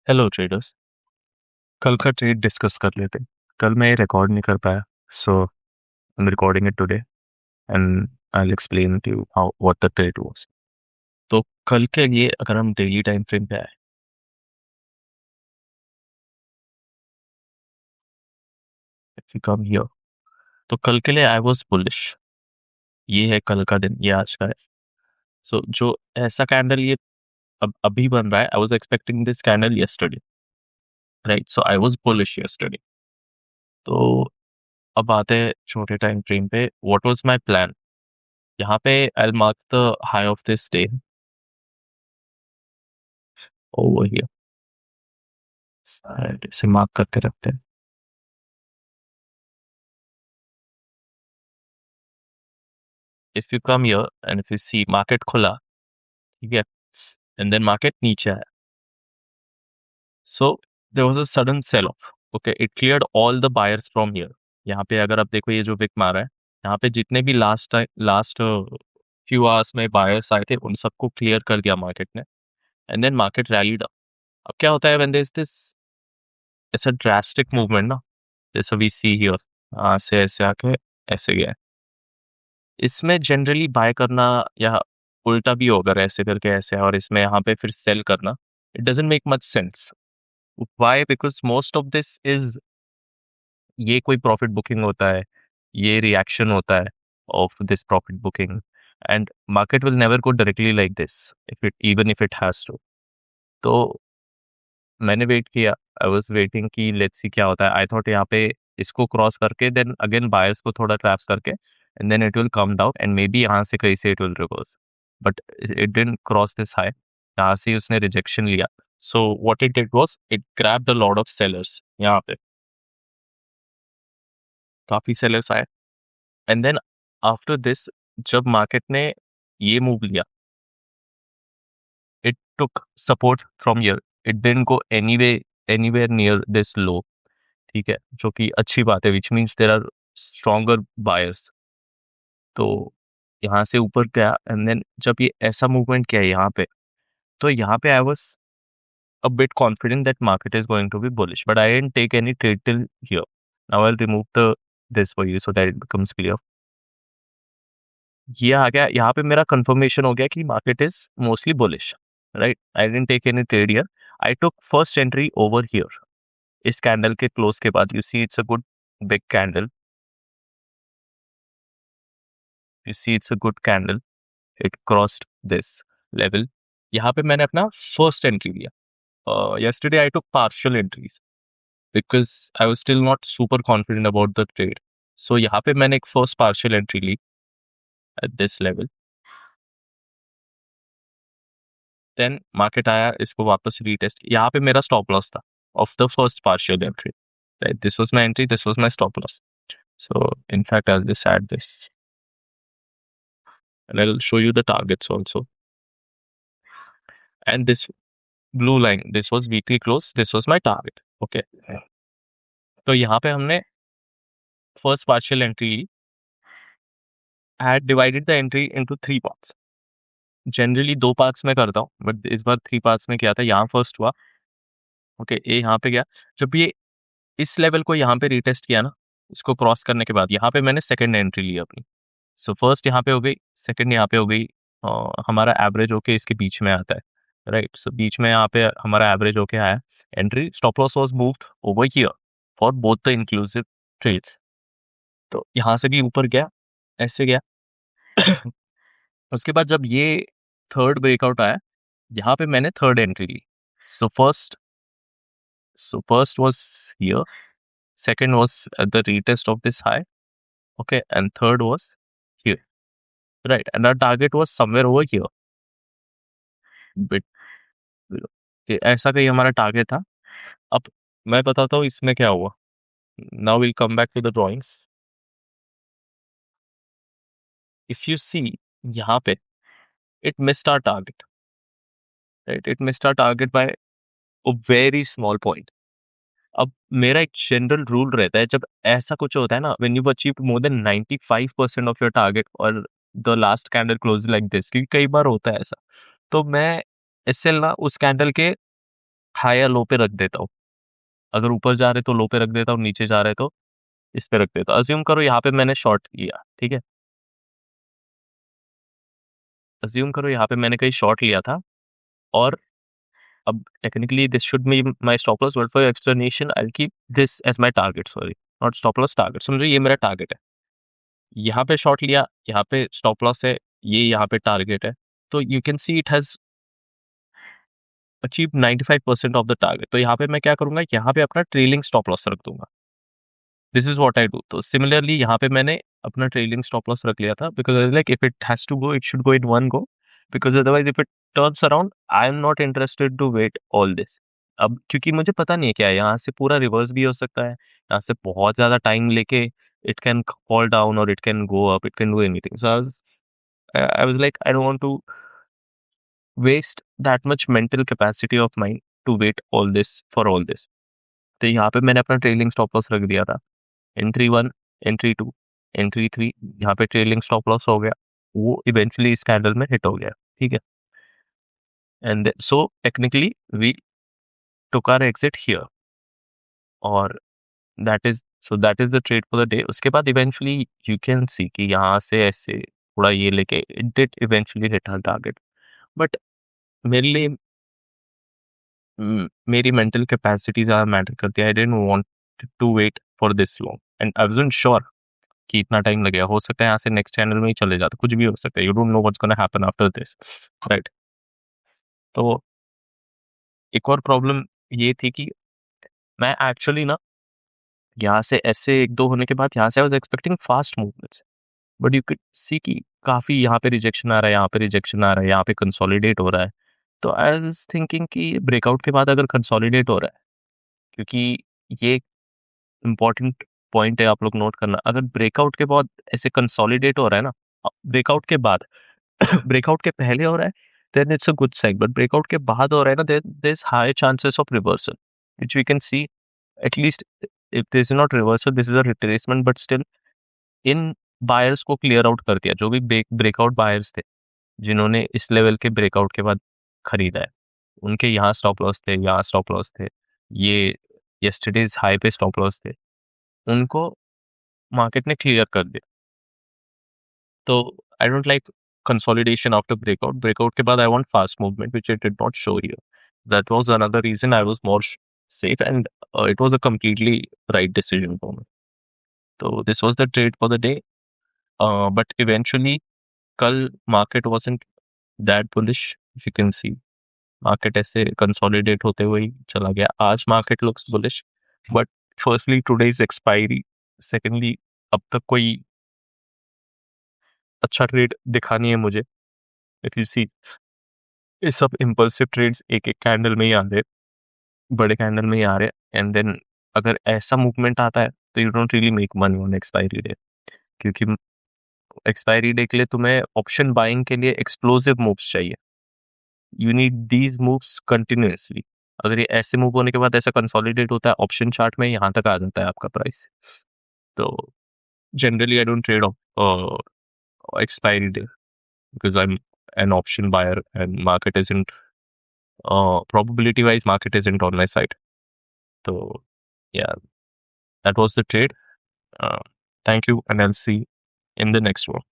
Hello traders. कल का trade discuss कर लेते हैं। कल मैं रिकॉर्ड नहीं कर पाया, so I am recording it today and I will explain to you how what the trade was. तो कल के लिए अगर हम डेली टाइम फ्रेम पे आए, इफ यू कम हियर, तो कल के लिए आई वाज बुलिश। ये है कल का दिन, ये आज का है। सो जो ऐसा कैंडल ये अब अभी बन रहा है, I was expecting this candle yesterday, right? So I was bullish yesterday. तो अब आते हैं छोटे टाइम फ्रेम पे, व्हाट वाज माय प्लान। यहाँ पे I will mark the high of this day over here, इसे मार्क करके रखते हैं। If you come here and if you see market खुला, ठीक है, एंड देन मार्केट नीचे आया, so there was a sudden sell off. Okay, it cleared all the buyers from here. यहाँ पे अगर आप देखो, ये जो विक मारा है, यहाँ पे जितने भी लास्ट फ्यू आवर्स में बायर्स आए थे, उन सबको क्लियर कर दिया मार्केट ने। And then market rallied. अब क्या होता है व्हेन देयर इज दिस ऐसा ड्रास्टिक मूवमेंट ना, जैसे वी सी हियर, से ऐसे आके ऐसे गया, इसमें जनरली बाय करना या उल्टा भी हो, अगर ऐसे करके ऐसे है और इसमें यहाँ पे फिर सेल करना, it doesn't make much sense. Why? Because most of this is, ये कोई प्रॉफिट बुकिंग होता है, ये रिएक्शन होता है of this profit booking, and market will never go directly like this if it, even if it has to. तो मैंने wait किया, आई वाज वेटिंग कि लेट्स सी क्या होता है। आई थॉट यहाँ पे इसको क्रॉस करके देन अगेन बायर्स को थोड़ा ट्रैप करके and then it will come down and maybe यहाँ से कहीं से it will reverse, but it didn't cross this high. यहाँ से उसने रिजेक्शन लिया। So what it did was it grabbed a lot of sellers. यहाँ पे काफी सेलर्स आए एंड देन आफ्टर दिस, जब मार्केट ने ये मूव लिया, it took support from here, it didn't go anywhere near this low, ठीक है, जो कि अच्छी बात है, which means there are stronger buyers. तो यहाँ से ऊपर गया एंड देन जब ये ऐसा मूवमेंट किया यहाँ पे, तो यहाँ पे I was a bit confident that market is going to be bullish, but I didn't take any trade till here. Now I will remove the this for you so that it becomes clear. ये आ गया, यहाँ पे मेरा confirmation हो गया कि market is mostly bullish, right? I didn't take any trade here. I took first entry over here. इस कैंडल के क्लोज के बाद, you see it's a good big candle, you see it's a good candle, it crossed this level। यहाँ पे मैंने अपना first entry लिया। yesterday I took partial entries because I was still not super confident about the trade, so यहाँ पे मैंने एक first partial entry ली at this level। then market आया, इसको वापस रीटेस्ट, यहाँ पे मेरा stop loss था of the first partial entry, right? This was my entry, this was my stop loss। so in fact I'll just add this and I'll show you the targets also। and this blue line, this was weekly close, this was my target। okay, तो यहाँ पे हमने first partial entry ली। I had divided the entry into 3 parts. Generally 2 parts में करता हूँ, but इस बार 3 parts में किया था। यहाँ फर्स्ट हुआ, ओके, ये यहाँ पे गया। जब ये इस लेवल को यहाँ पे रिटेस्ट किया ना, इसको क्रॉस करने के बाद यहाँ पे मैंने सेकंड एंट्री ली अपनी। सो फर्स्ट यहाँ पे हो गई, सेकंड यहाँ पे हो गई। हमारा एवरेज होके इसके बीच में आता है, राइट? सो बीच में यहाँ पे हमारा एवरेज होके आया। Entry stop loss was moved over here for both the inclusive trades. तो यहाँ से भी ऊपर गया, ऐसे गया। उसके बाद जब ये थर्ड ब्रेकआउट आया, यहाँ पे मैंने थर्ड एंट्री ली। So first was here, second was at the retest of this high, okay, and third was here, right? And our target was somewhere over here, बिट कि ऐसा कहीं हमारा टारगेट था। अब मैं बताता हूँ इसमें क्या हुआ। Now will come back to the drawings. If you see यहाँ पे, it missed our target, right? It missed our target by a very small point. अब मेरा एक जनरल रूल रहता है, जब ऐसा कुछ होता है ना, when you achieve more than 95% of your target और the last candle close like this, क्योंकि कई बार होता है ऐसा, तो मैं एसएल ना उस कैंडल के हाई या लो पे रख देता हूँ। अगर ऊपर जा रहे तो लो पे रख देता हूँ, नीचे जा रहे तो इस पे रख देता हूँ। अज्यूम करो यहाँ पे मैंने शॉर्ट लिया, ठीक है? अज्यूम करो यहाँ पे मैंने कहीं शॉर्ट लिया था, और अब technically this should be my stop loss, but for explanation I will keep this as my target, sorry not stop loss, target. समझो ये मेरा टारगेट है। यहाँ पे शॉर्ट लिया, यहाँ पे स्टॉप लॉस है, ये यहाँ पे टारगेट है। तो you can see it has achieve 95% of the target. तो यहाँ पे मैं क्या करूंगा, यहाँ पे अपना ट्रेलिंग स्टॉप लॉस रख दूंगा। This is what I do. तो सिमिलरली यहाँ पे मैंने अपना ट्रेलिंग स्टॉप लॉस रख लिया था, because like if it has to go, it should go in one go, because otherwise if it turns around, I am not interested to wait all this. अब क्योंकि मुझे पता नहीं है क्या है, यहाँ से पूरा रिवर्स भी हो सकता है, यहाँ से बहुत ज्यादा टाइम लेके इट कैन फॉल डाउन और it can go up, it can do anything. So I was like I don't want to waste that much mental capacity of mind to wait all this for all this. तो यहाँ पे मैंने अपना trailing stop loss रख दिया था। Entry 1, entry 2, entry 3, यहाँ पे ट्रेलिंग स्टॉप लॉस हो गया, वो इवेंचुअली इस कैंडल में हिट हो गया, ठीक है? And so technically we took our exit here, और that is the trade for the day. उसके बाद इवेंचुअली यू कैन सी कि यहाँ से ऐसे थोड़ा ये लेके it did eventually hit our target, but मेरे लिए मेरी मेंटल कैपेसिटी ज़्यादा मैटर करती है। I didn't want to wait for this long, and I wasn't sure कि इतना टाइम लगेगा। हो सकता है यहाँ से नेक्स्ट चैनल में ही चले जाते, कुछ भी हो सकता है। You don't know what's gonna happen after this, right? तो एक और प्रॉब्लम ये थी कि मैं एक्चुअली ना यहाँ से ऐसे 1-2 होने के बाद यहाँ से I was expecting fast movements, but you could see कि काफ़ी यहाँ पे रिजेक्शन आ रहा है, यहाँ पे रिजेक्शन आ रहा है, यहाँ पे कंसोलिडेट हो रहा है। तो आई वाज़ थिंकिंग कि ब्रेकआउट के बाद अगर कंसोलिडेट हो रहा है, क्योंकि ये इम्पोर्टेंट पॉइंट है, आप लोग नोट करना। अगर ब्रेकआउट के बाद ऐसे कंसोलिडेट हो रहा है ना, ब्रेकआउट के बाद ब्रेकआउट के पहले हो रहा है, then it's a good sign, but breakout के बाद हो रहा है ना, there is high chances of reversal, which we can see at least. If this is not reversal, this is a retracement, but still इन बायर्स को क्लियर आउट कर दिया, जो भी ब्रेकआउट बायर्स थे जिन्होंने इस लेवल के ब्रेकआउट के बाद खरीदा है, उनके यहाँ स्टॉप लॉस थे, यहाँ स्टॉप लॉस थे, ये यस्टरडेज हाई पे स्टॉप लॉस थे, उनको मार्केट ने क्लियर कर दिया। तो I don't like consolidation after breakout. Breakout के बाद I want fast movement, which it did not show here. That was another reason I was more safe, and it was a completely right decision for me. So this was the trade for the day. But eventually कल market wasn't that bullish, if you can see. Market ऐसे consolidate होते हुए ही चला गया। आज market looks bullish, but firstly today is expiry, secondly अब तक कोई अच्छा ट्रेड दिखा नहीं है मुझे। इफ यू सी, ये सब इम्पल्सिव ट्रेड्स एक एक कैंडल में ही आ रहे, बड़े कैंडल में ही आ रहे, एंड देन अगर ऐसा मूवमेंट आता है तो you don't really make money on expiry day, क्योंकि एक्सपायरी डे के लिए तुम्हें ऑप्शन बाइंग के लिए एक्सप्लोसिव मूव्स चाहिए। You need these moves continuously. अगर ये ऐसे मूव होने के बाद ऐसा कंसोलिडेट होता है ऑप्शन चार्ट में, यहाँ तक आ जाता है आपका प्राइस। तो generally I don't trade expiry day because I'm an option buyer and market isn't probability wise market isn't on my side. So yeah, that was the trade. uh, Thank you, and I'll see in the next one.